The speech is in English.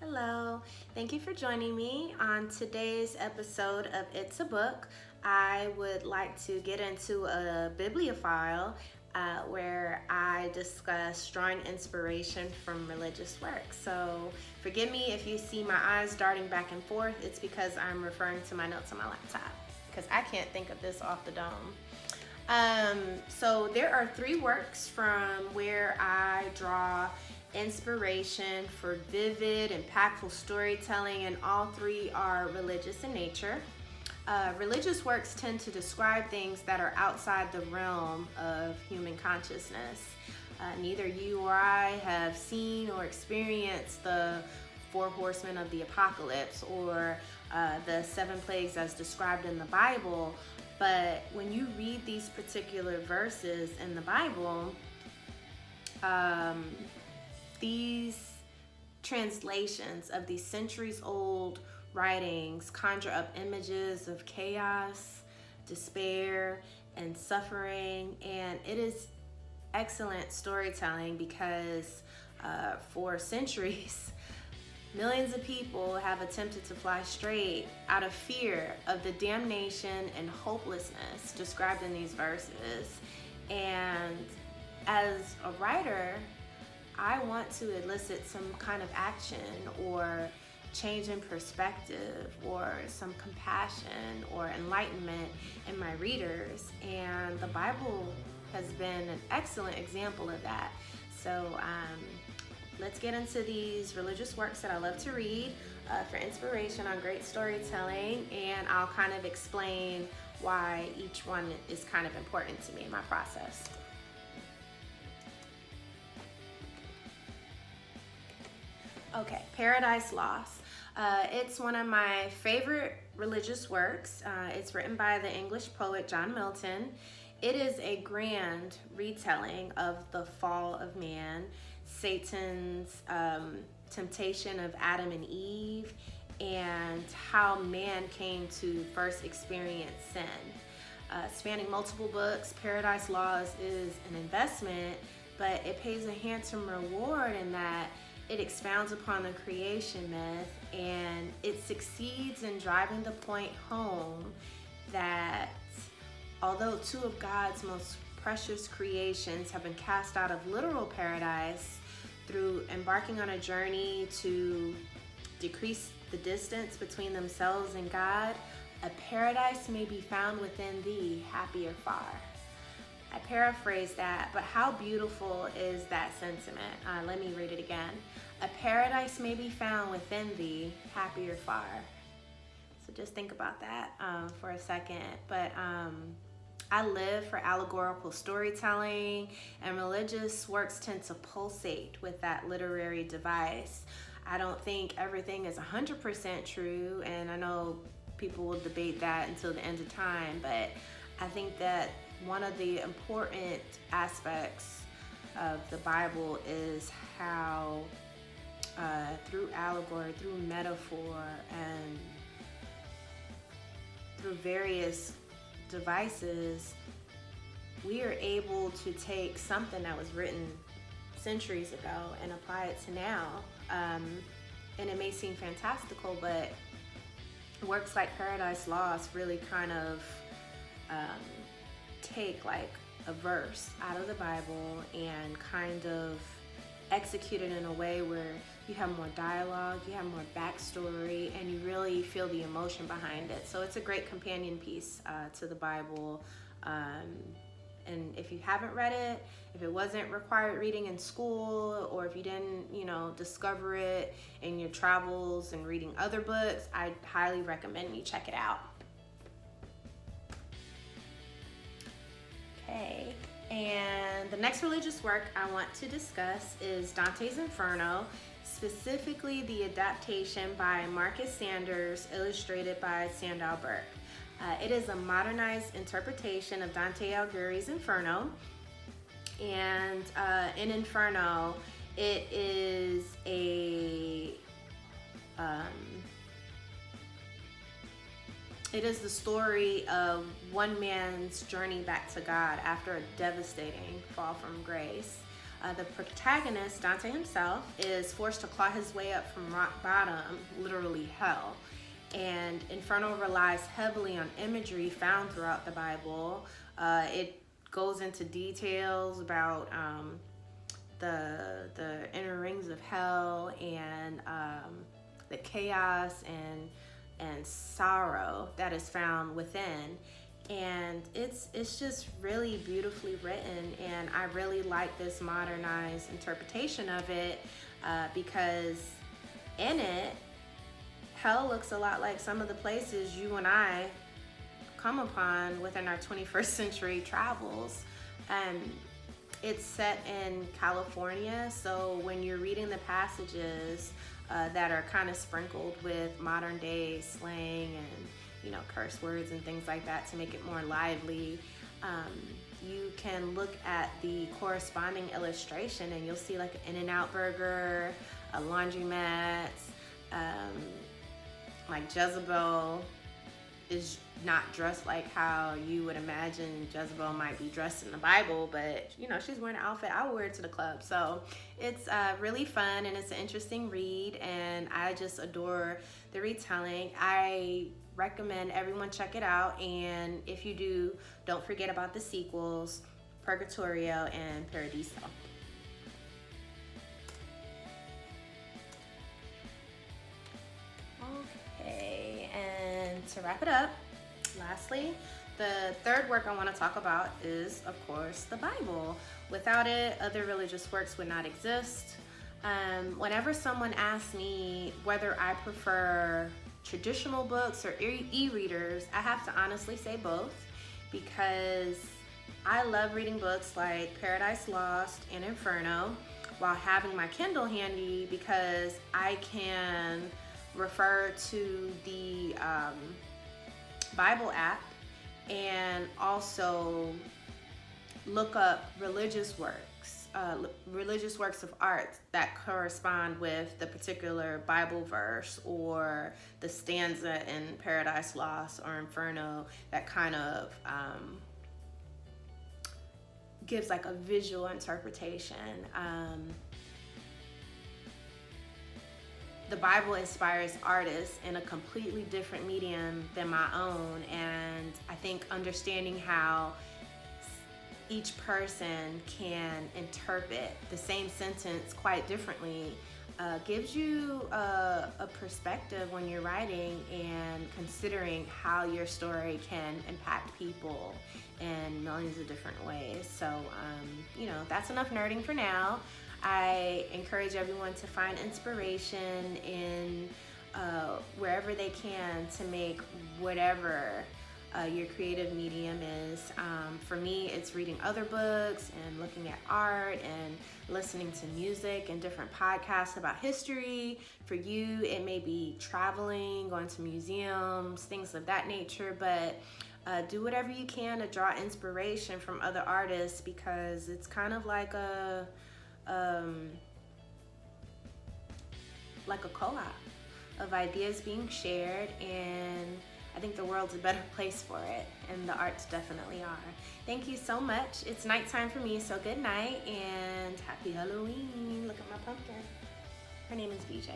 Hello, thank you for joining me on today's episode of It's a Book. I would like to get into a bibliophile where I discuss drawing inspiration from religious works. So forgive me if you see my eyes darting back and forth. It's because I'm referring to my notes on my laptop because I can't think of this off the dome. So there are three works from where I draw inspiration for vivid, impactful storytelling, and all three are religious in nature. Religious works tend to describe things that are outside the realm of human consciousness. Neither you or I have seen or experienced the four horsemen of the apocalypse or the seven plagues as described in the Bible, but when you read these particular verses in the Bible, these translations of these centuries old writings conjure up images of chaos, despair, and suffering, and it is excellent storytelling because for centuries millions of people have attempted to fly straight out of fear of the damnation and hopelessness described in these verses. And as a writer, I want to elicit some kind of action or change in perspective or some compassion or enlightenment in my readers. And the Bible has been an excellent example of that. So let's get into these religious works that I love to read for inspiration on great storytelling, and I'll kind of explain why each one is kind of important to me in my process. Okay, Paradise Lost. It's one of my favorite religious works. It's written by the English poet John Milton. It is a grand retelling of the fall of man, Satan's temptation of Adam and Eve, and how man came to first experience sin. Spanning multiple books, Paradise Lost is an investment, but it pays a handsome reward in that it expounds upon the creation myth, and it succeeds in driving the point home that although two of God's most precious creations have been cast out of literal paradise through embarking on a journey to decrease the distance between themselves and God, a paradise may be found within thee, happier far. I paraphrase that, but how beautiful is that sentiment? Let me read it again. A paradise may be found within thee, happier far. So just think about that for a second. But I live for allegorical storytelling, and religious works tend to pulsate with that literary device. I don't think everything is 100% true, and I know people will debate that until the end of time, but I think that one of the important aspects of the Bible is how through allegory, through metaphor, and through various devices, we are able to take something that was written centuries ago and apply it to now. And it may seem fantastical, but works like Paradise Lost really kind of take like a verse out of the Bible and kind of execute it in a way where you have more dialogue, you have more backstory, and you really feel the emotion behind it. So it's a great companion piece to the Bible. And if you haven't read it, if it wasn't required reading in school, or if you didn't, discover it in your travels and reading other books, I highly recommend you check it out. Okay, and the next religious work I want to discuss is Dante's Inferno, specifically the adaptation by Marcus Sanders, illustrated by Sandow Burke. It is a modernized interpretation of Dante Alighieri's Inferno, and in Inferno, it is the story of one man's journey back to God after a devastating fall from grace. The protagonist, Dante himself, is forced to claw his way up from rock bottom, literally hell. And Inferno relies heavily on imagery found throughout the Bible. It goes into details about the inner rings of hell and the chaos and sorrow that is found within. And it's just really beautifully written, and I really like this modernized interpretation of it because in it, hell looks a lot like some of the places you and I come upon within our 21st century travels. It's set in California, so when you're reading the passages that are kind of sprinkled with modern day slang and curse words and things like that to make it more lively, you can look at the corresponding illustration and you'll see like an In-N-Out burger, a laundromat, like Jezebel is not dressed like how you would imagine Jezebel might be dressed in the Bible, but she's wearing an outfit I would wear to the club. So it's really fun and it's an interesting read, and I just adore the retelling. I recommend everyone check it out, and if you do, don't forget about the sequels, Purgatorio and Paradiso. Okay, and to wrap it up, lastly, the third work I want to talk about is, of course, the Bible. Without it, other religious works would not exist. Whenever someone asks me whether I prefer traditional books or e-readers, I have to honestly say both, because I love reading books like Paradise Lost and Inferno while having my Kindle handy, because I can refer to the Bible app and also look up religious works of art that correspond with the particular Bible verse or the stanza in Paradise Lost or Inferno that kind of gives like a visual interpretation. The Bible inspires artists in a completely different medium than my own, and I think understanding how each person can interpret the same sentence quite differently gives you a perspective when you're writing and considering how your story can impact people in millions of different ways. So, that's enough nerding for now. I encourage everyone to find inspiration in wherever they can to make whatever your creative medium is. For me, it's reading other books and looking at art and listening to music and different podcasts about history. For you, it may be traveling, going to museums, things of that nature, but do whatever you can to draw inspiration from other artists, because it's kind of like a co-op of ideas being shared, and I think the world's a better place for it, and the arts definitely are. Thank you so much. It's nighttime for me, so good night and happy Halloween. Look at my pumpkin. Her name is BJ.